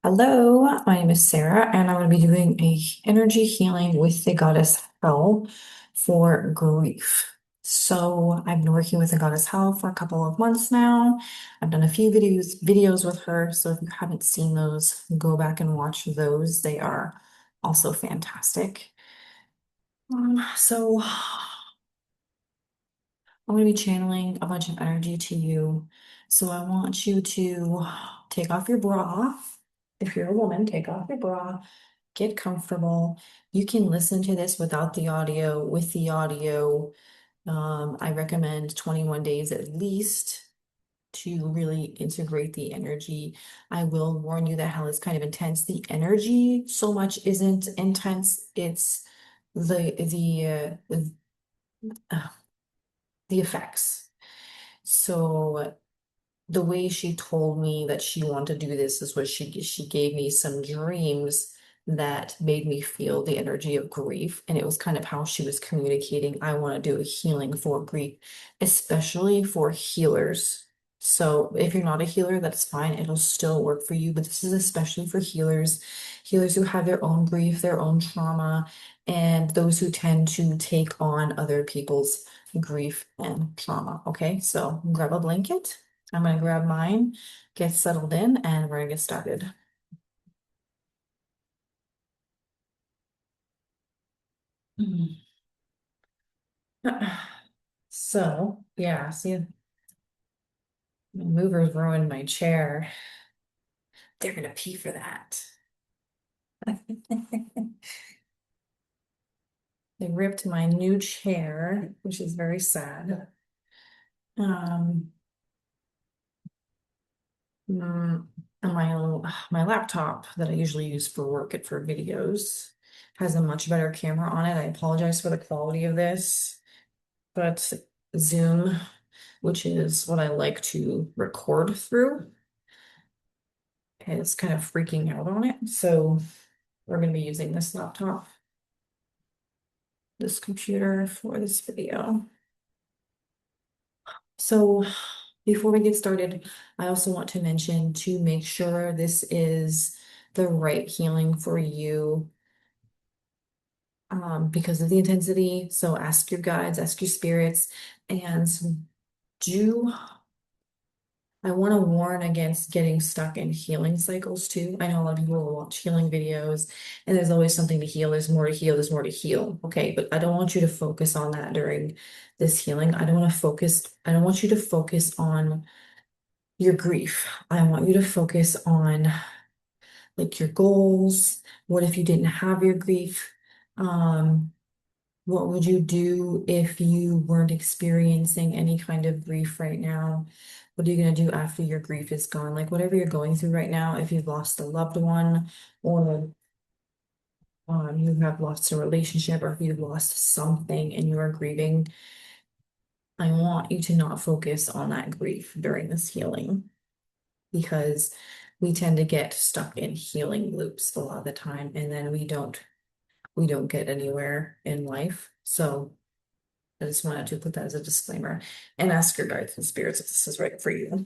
Hello, my name is Sarah, and I'm going to be doing a energy healing with the goddess Hel for grief. So I've been working with the goddess Hel for a couple of months now. I've done a few videos with her, so if you haven't seen those, go back and watch those. They are also fantastic. So I'm going to be channeling a bunch of energy to you. So I want you to take off your bra. If you're a woman, take off your bra, get comfortable. You can listen to this without the audio, with the audio. I recommend 21 days at least to really integrate the energy. I will warn you that hell is kind of intense. The energy so much isn't intense. It's uh, the effects. So the way she told me that she wanted to do this is what she gave me some dreams that made me feel the energy of grief, and it was kind of how she was communicating. I want to do a healing for grief, especially for healers. So if you're not a healer, that's fine. It'll still work for you, but this is especially for healers who have their own grief, their own trauma, and those who tend to take on other people's grief and trauma. Okay, so grab a blanket. I'm going to grab mine, get settled in, and we're going to get started. Mhm. So, yeah, see, my movers ruined my chair. They're going to pee for that. They ripped my new chair, which is very sad. Um, mm, and my laptop that I usually use for work and for videos has a much better camera on it. I apologize for the quality of this, but Zoom, which is what I like to record through, is kind of freaking out on it. So we're going to be using this laptop, this computer for this video. So before we get started, I also want to mention to make sure this is the right healing for you because of the intensity. So ask your guides, ask your spirits, and do I want to warn against getting stuck in healing cycles too. I know a lot of people will watch healing videos and there's always something to heal. There's more to heal. There's more to heal. Okay. But I don't want you to focus on that during this healing. I don't want you to focus on your grief. I want you to focus on like your goals. What if you didn't have your grief? Um, what would you do if you weren't experiencing any kind of grief right now? What are you going to do after your grief is gone? Like whatever you're going through right now, if you've lost a loved one or you have lost a relationship or if you've lost something and you are grieving, I want you to not focus on that grief during this healing because we tend to get stuck in healing loops a lot of the time and then we don't get anywhere in life. So I just wanted to put that as a disclaimer and ask your guides and spirits if this is right for you.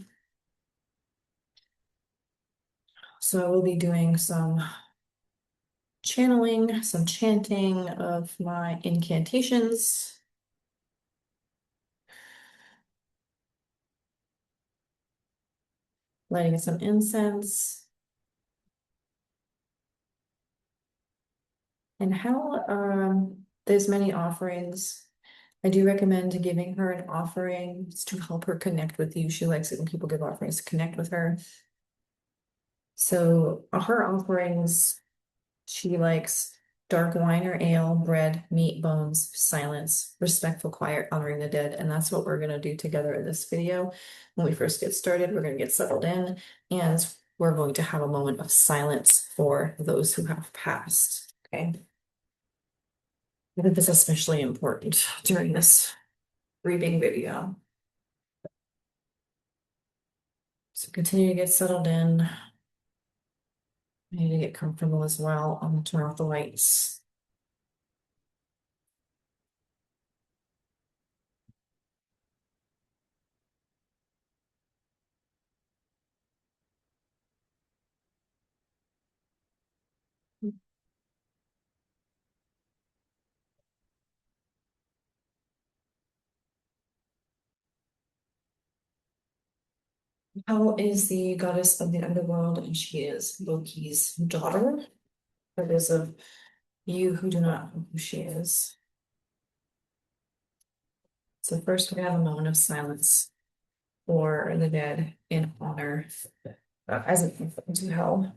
So I will be doing some channeling, some chanting of my incantations, lighting some incense, and how there's many offerings. I do recommend giving her an offering to help her connect with you. She likes it when people give offerings to connect with her. So her offerings, she likes dark wine or ale, bread, meat, bones, silence, respectful quiet, honoring the dead. And that's what we're going to do together in this video. When we first get started, we're going to get settled in and we're going to have a moment of silence for those who have passed. Okay. I think this is especially important during this grieving video. So continue to get settled in. I need to get comfortable as well. I'm going to turn off the lights. Hel is the goddess of the underworld, and she is Loki's daughter. For those of you who do not know who she is. So first we have a moment of silence for the dead in honor as a to Hel.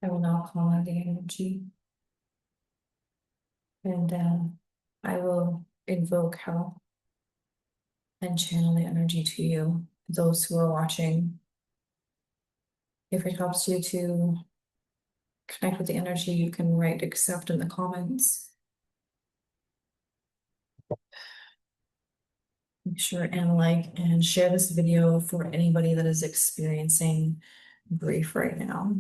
I will now call on the energy, and I will invoke Hel and channel the energy to you. Those who are watching, if it helps you to connect with the energy, you can write accept in the comments. Make sure and like and share this video for anybody that is experiencing grief right now.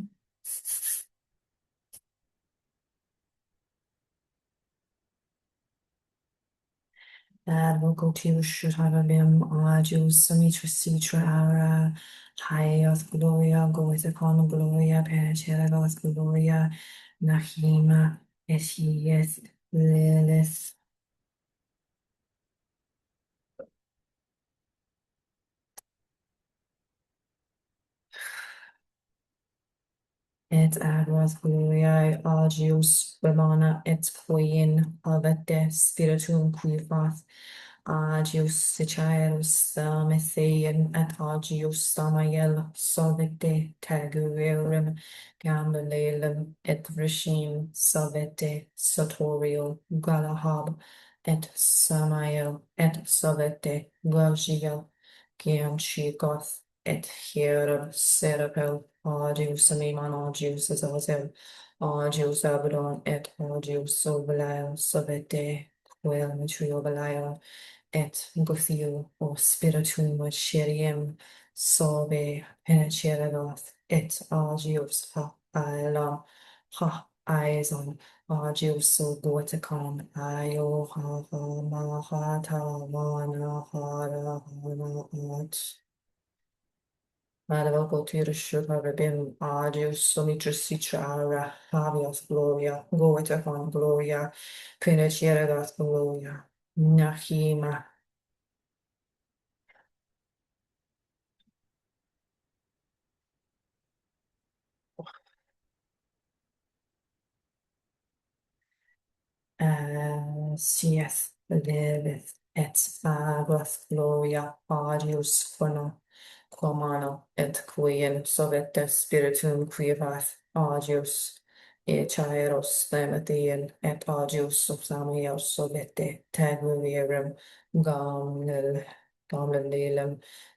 Advocative Shutarabim Aju Sumitra Sitra Ara Hayath Gloria Goitakon Gloria Pericheragoth Gloria Nahima Eshieth Lilith. Et advos gloriae agius Ramana et queen avete spiritum quifath agius sicaerus Metheian et agius Samael solvete teguerum Gambalelum et rishim solvete sotorio Galahab et Samael et solvete Gogiel Giam Chigoth et hierum serapel audius animan audius azazel audius abadon et audius oblaio sovete quel metrio balaio et guthio o spiritum cherium sobe penetragoth et audius ha aela ha aeson audius so goeticon aio ha ha ma ha ta ma na ha ra ha na at Madhavako Tirashuka Rabim Adius Sumitra Sitra Ara Habios Gloria Goetafon Gloria Pinacheragas Gloria Nahima Sieth Lilith et Agos Gloria Adius Quano Quamano et Quien Sovete Spiritum Quivat Adius Echaeros Thematien et Adius Subsamios Sovete Taguierum Gamlilum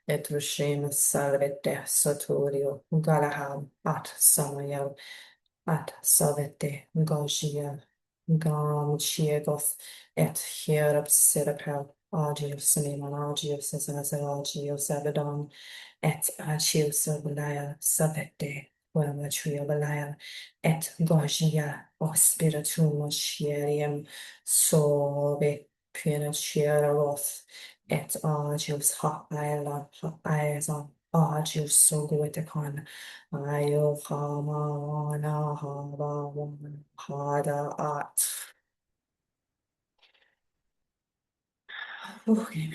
et Rushem Salvete Sotorio Galaham at Samael at Sovete Gogia Gam Chiegoth et Hierab Serapel Audius Animan Audius Azazel Audius Abaddon et Achius Obelaya Savete Quematria Belaya et Gogia o Spiritum Chierium Sobe Pinachiera Roth et Audius Ha Aelon Ha Aezon Audius Sogoeticon Ayo Hama Wana Haba Wan Hada At. Okay,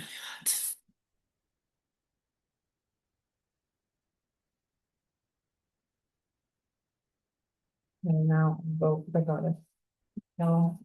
and now vote the goddess. No.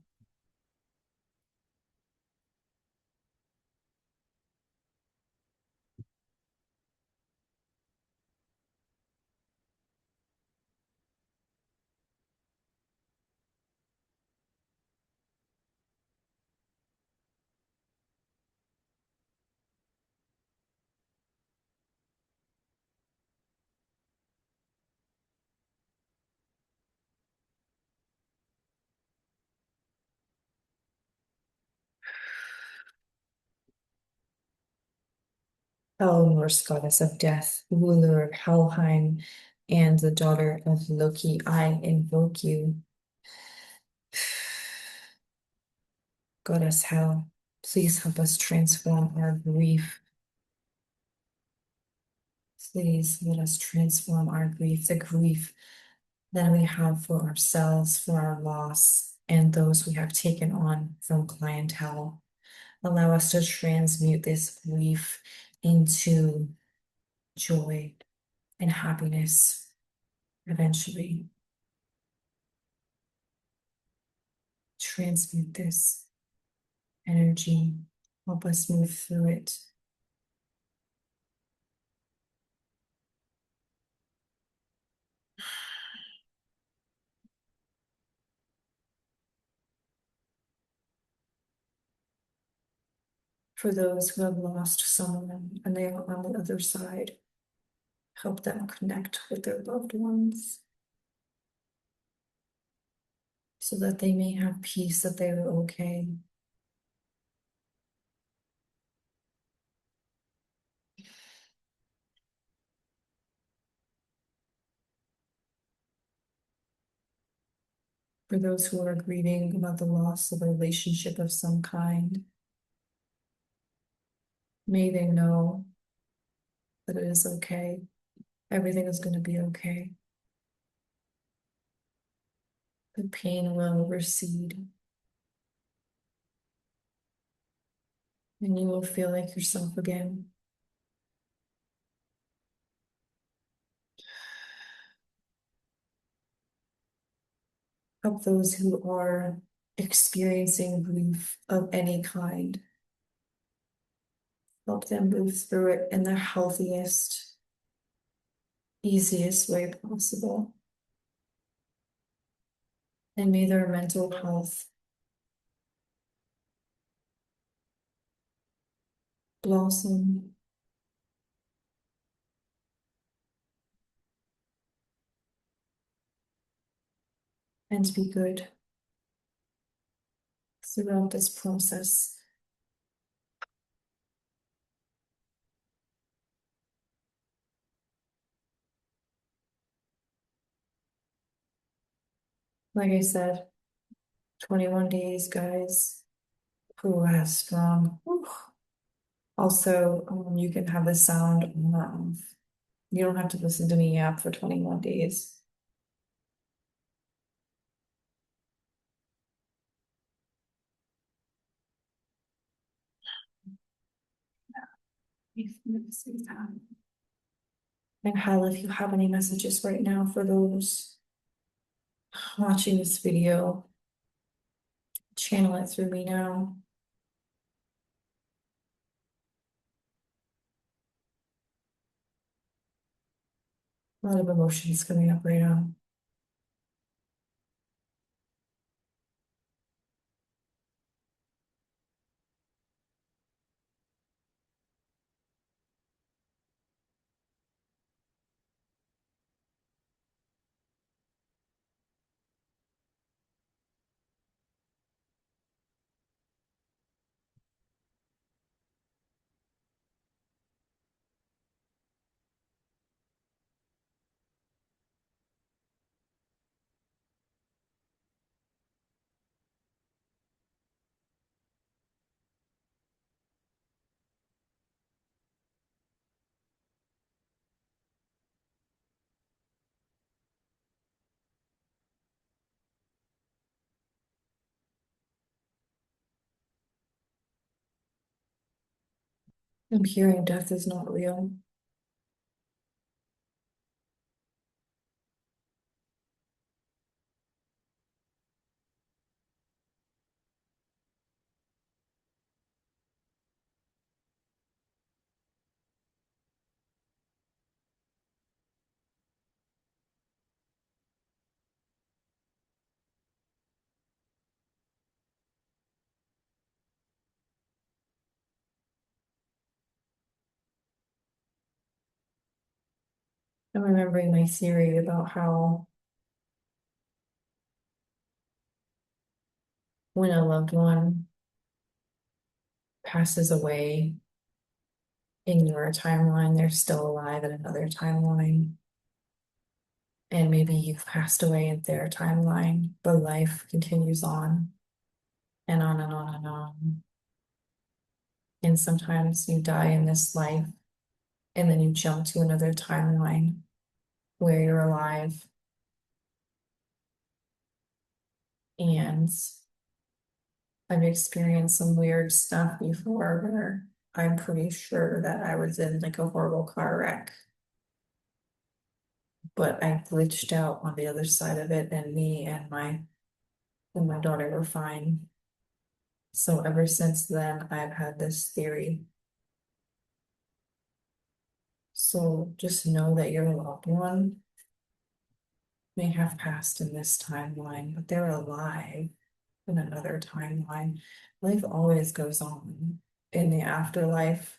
O Norse goddess of death, ruler of Helheim, and the daughter of Loki, I invoke you. Goddess Hel, please help us transform our grief. Please let us transform our grief, the grief that we have for ourselves, for our loss, and those we have taken on from clientele. Allow us to transmute this grief into joy and happiness eventually. Transmute this energy. Help us move through it. For those who have lost someone and they are on the other side, help them connect with their loved ones so that they may have peace that they are okay. For those who are grieving about the loss of a relationship of some kind, may they know that it is okay. Everything is going to be okay. The pain will recede, and you will feel like yourself again. Help those who are experiencing grief of any kind. Help them move through it in the healthiest, easiest way possible. And may their mental health blossom and be good throughout this process. Like I said, 21 days, guys. Ooh, that's strong. Ooh. Also, you can have the sound on or off. You don't have to listen to me yap for 21 days. And Hal, if you have any messages right now for those watching this video, channel it through me now. A lot of emotions coming up right now. I'm hearing death is not real. I'm remembering my theory about how when a loved one passes away, in your timeline, they're still alive in another timeline. And maybe you've passed away in their timeline, but life continues on and on and on and on. And sometimes you die in this life and then you jump to another timeline where you're alive. And I've experienced some weird stuff before where I'm pretty sure that I was in like a horrible car wreck, but I glitched out on the other side of it, and me and my daughter were fine. So ever since then, I've had this theory. So just know that your loved one may have passed in this timeline, but they're alive in another timeline. Life always goes on in the afterlife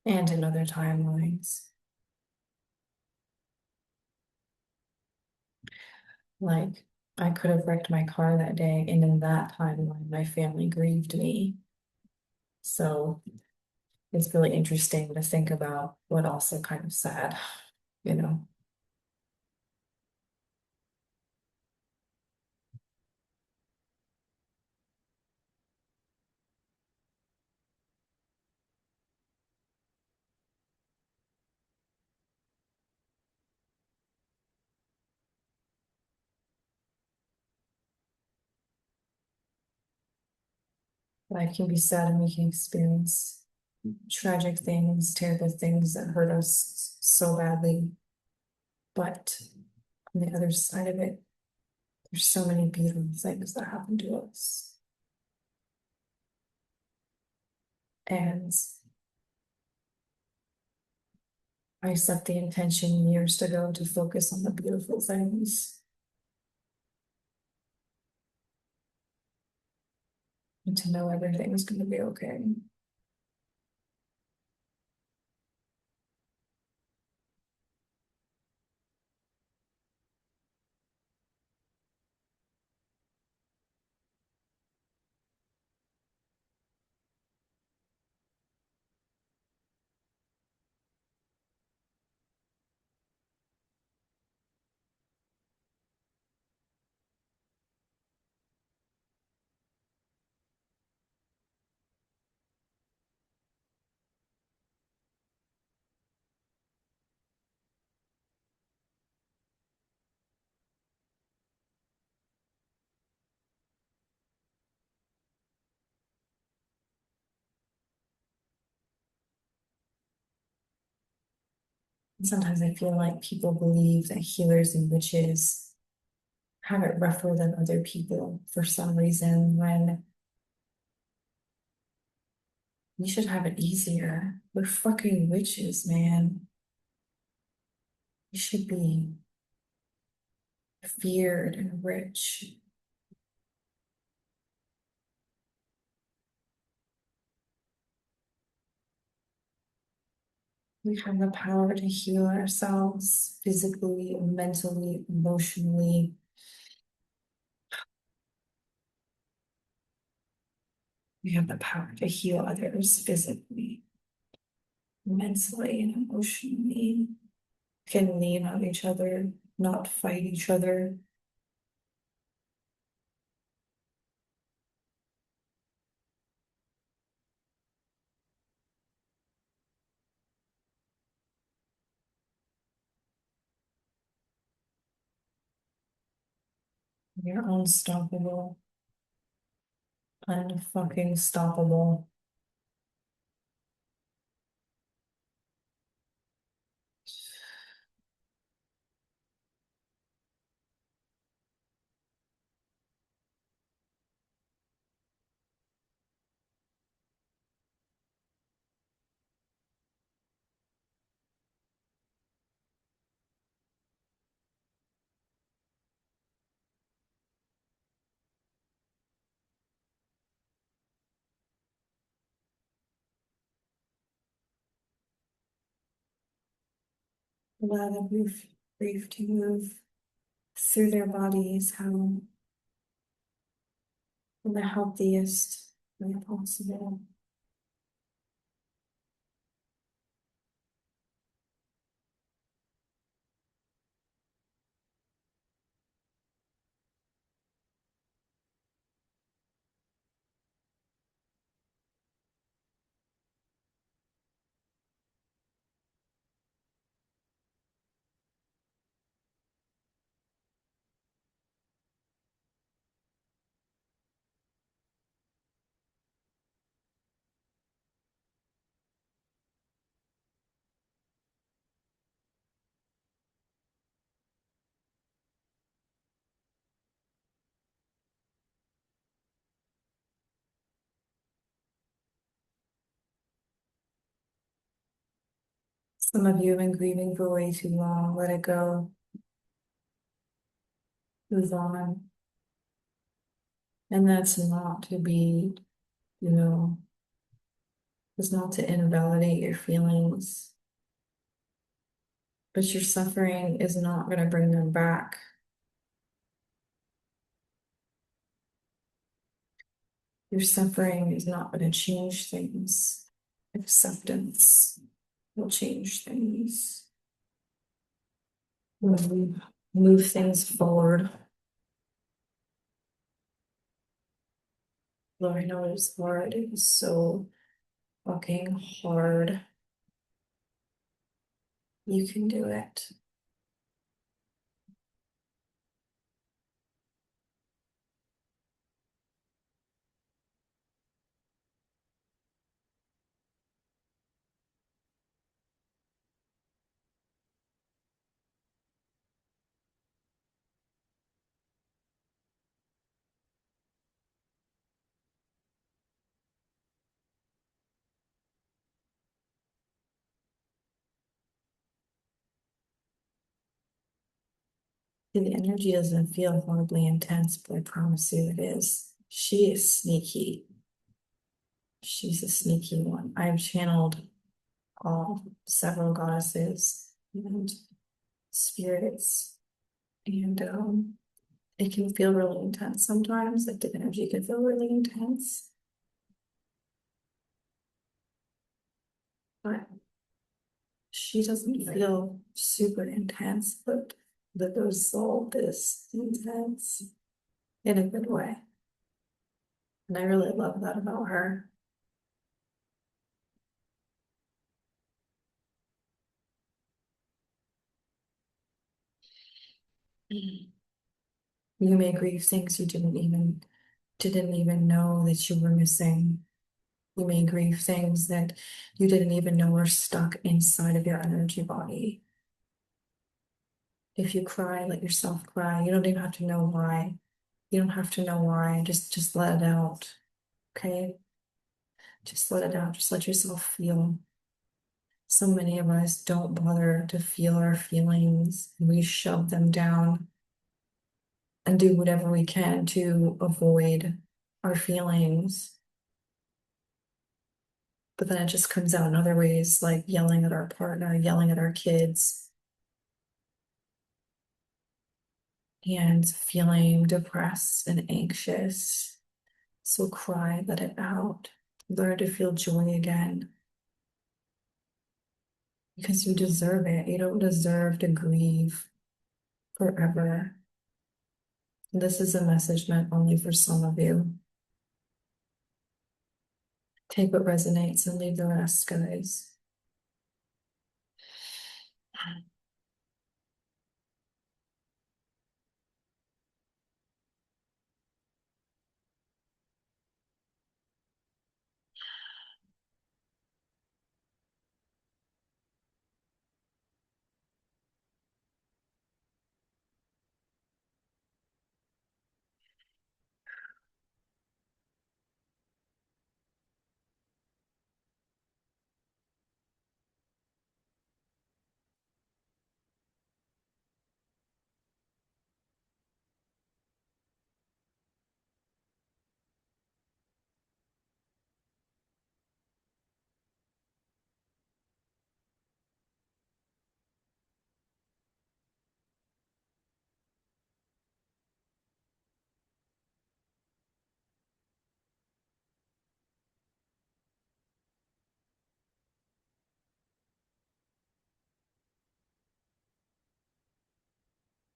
and in other timelines. Like, I could have wrecked my car that day, and in that timeline, my family grieved me. So it's really interesting to think about, but also kind of sad, you know? Life can be sad and we can experience tragic things, terrible things that hurt us so badly. But on the other side of it, there's so many beautiful things that happen to us. And I set the intention years ago to focus on the beautiful things and to know everything is going to be okay. And sometimes I feel like people believe that healers and witches have it rougher than other people for some reason when we should have it easier. We're fucking witches, man. We should be feared and rich. We have the power to heal ourselves physically, mentally, emotionally. We have the power to heal others physically, mentally, and emotionally. We can lean on each other, not fight each other. We're unstoppable, unfucking stoppable. Allow the grief to move through their bodies, how in the healthiest way possible. Some of you have been grieving for way too long. Let it go. Move on. And that's not to be, you know, it's not to invalidate your feelings, but your suffering is not going to bring them back. Your suffering is not going to change things. Acceptance will change things. Move things forward. Lord, I know it's hard. It is so fucking hard. You can do it. The energy doesn't feel horribly intense, but I promise you it is. She is sneaky. She's a sneaky one. I've channeled several goddesses and spirits, and it can feel really intense sometimes. Like the energy can feel really intense, but she doesn't feel super intense, but the result is intense in a good way. And I really love that about her. You may grieve things you didn't even know that you were missing. You may grieve things that you didn't even know were stuck inside of your energy body. If you cry, let yourself cry. You don't even have to know why. You don't have to know why. Just let it out. Okay? Just let it out. Just let yourself feel. So many of us don't bother to feel our feelings. We shove them down and do whatever we can to avoid our feelings. But then it just comes out in other ways, like yelling at our partner, yelling at our kids, and feeling depressed and anxious. So cry, let it out. Learn to feel joy again because you deserve it. You don't deserve to grieve forever. This is a message meant only for some of you. Take what resonates and leave the rest, guys.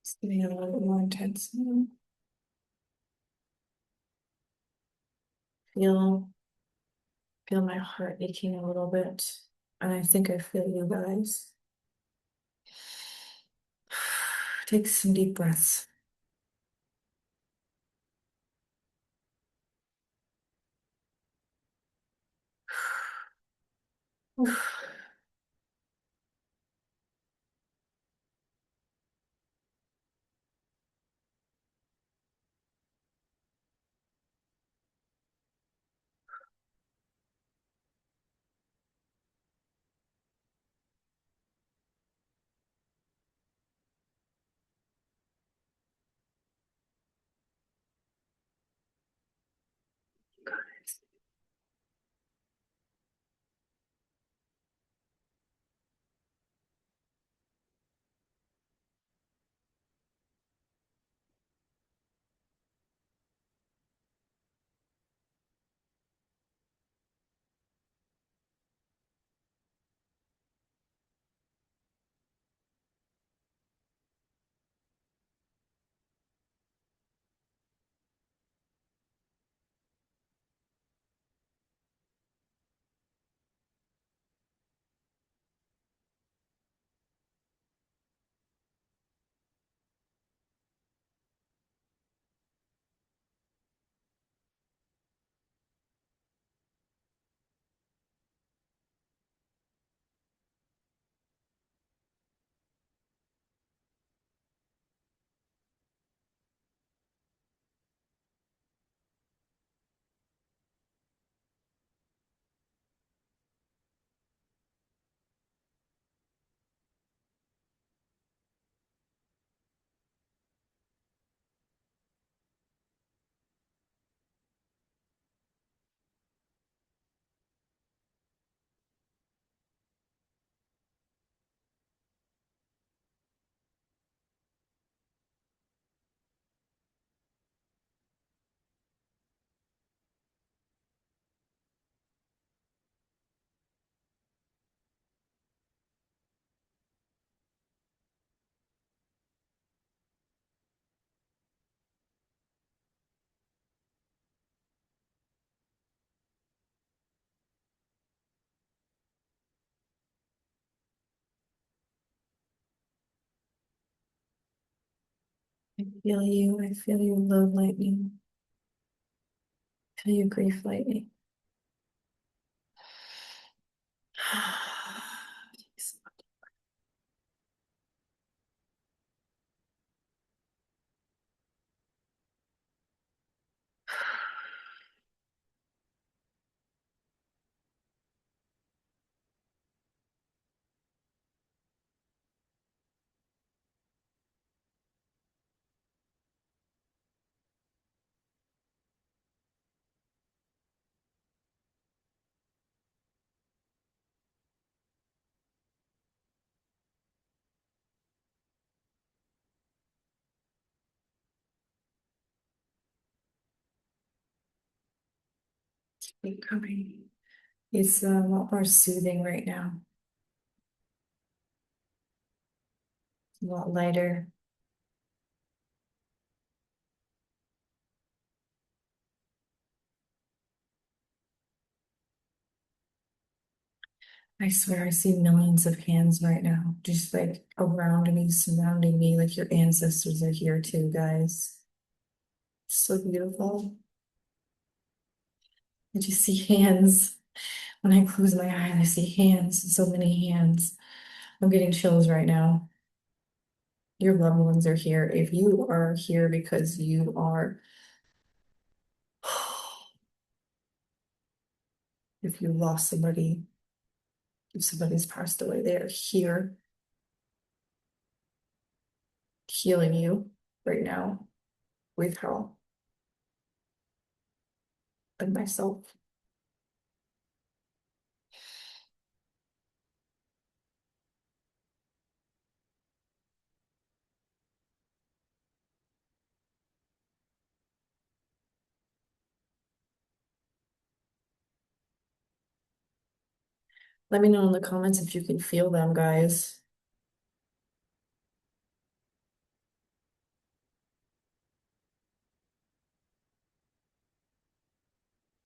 It's getting a little bit more intense now. Feel, feel my heart aching a little bit. And I think I feel you guys. Take some deep breaths. I feel you. I feel you, love lightning. I feel you, grief lightning. Keep coming. It's a lot more soothing right now. A lot lighter. I swear I see millions of hands right now, just like around me, surrounding me, like your ancestors are here too, guys. It's so beautiful. I just see hands. When I close my eyes, I see hands, so many hands. I'm getting chills right now. Your loved ones are here. If you are here because you are, if you lost somebody, if somebody's passed away, they are here healing you right now with help and myself. Let me know in the comments if you can feel them, guys.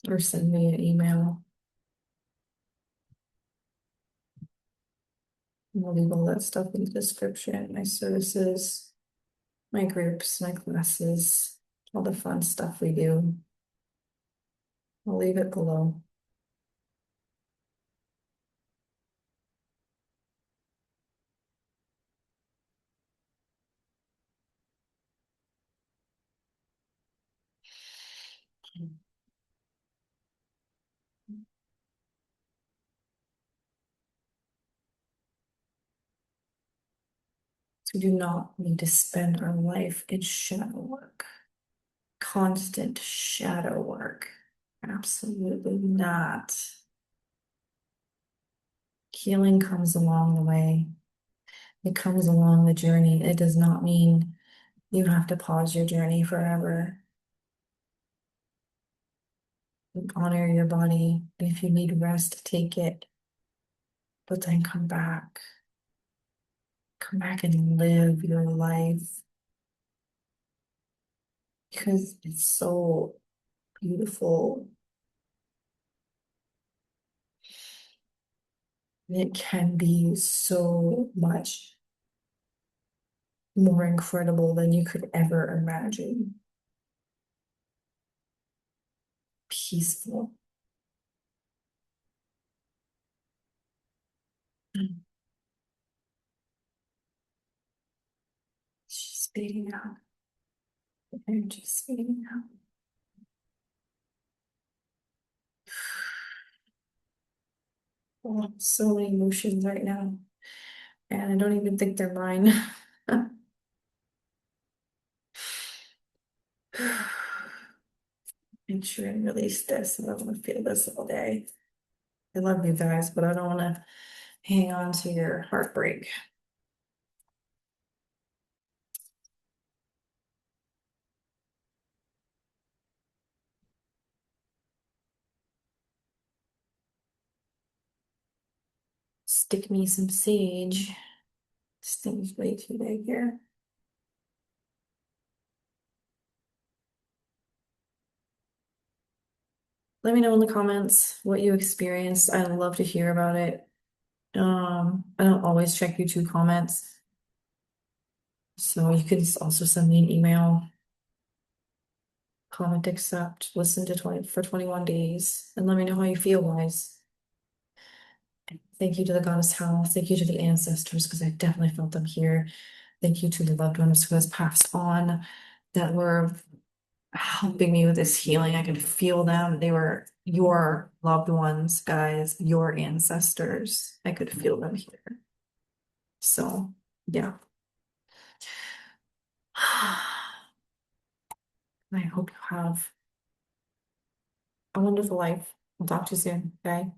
Or send me an email. I'll leave all that stuff in the description. My services, my groups, my classes, all the fun stuff we do. I'll leave it below. We do not need to spend our life in shadow work, constant shadow work. Absolutely not. Healing comes along the way. It comes along the journey. It does not mean you have to pause your journey forever. Honor your body. If you need rest, take it. But then come back. Come back and live your life because it's so beautiful. It can be so much more incredible than you could ever imagine. Peaceful. Just fading out. Energy's fading out. Oh, so many emotions right now. And I don't even think they're mine. Make sure and release this. I don't want to feel this all day. I love you guys, but I don't want to hang on to your heartbreak. Stick me some sage. This thing's way too big here. Let me know in the comments what you experienced. I'd love to hear about it. I don't always check YouTube comments, So you can also send me an email, comment, accept, listen to 20 for 21 days, and let me know how you feel, guys. Thank you to the goddess health. Thank you to the ancestors, because I definitely felt them here. Thank you to the loved ones who has passed on that were helping me with this healing. I could feel them. They were your loved ones, guys, your ancestors. I could feel them here. So, yeah. I hope you have a wonderful life. I'll talk to you soon. Bye.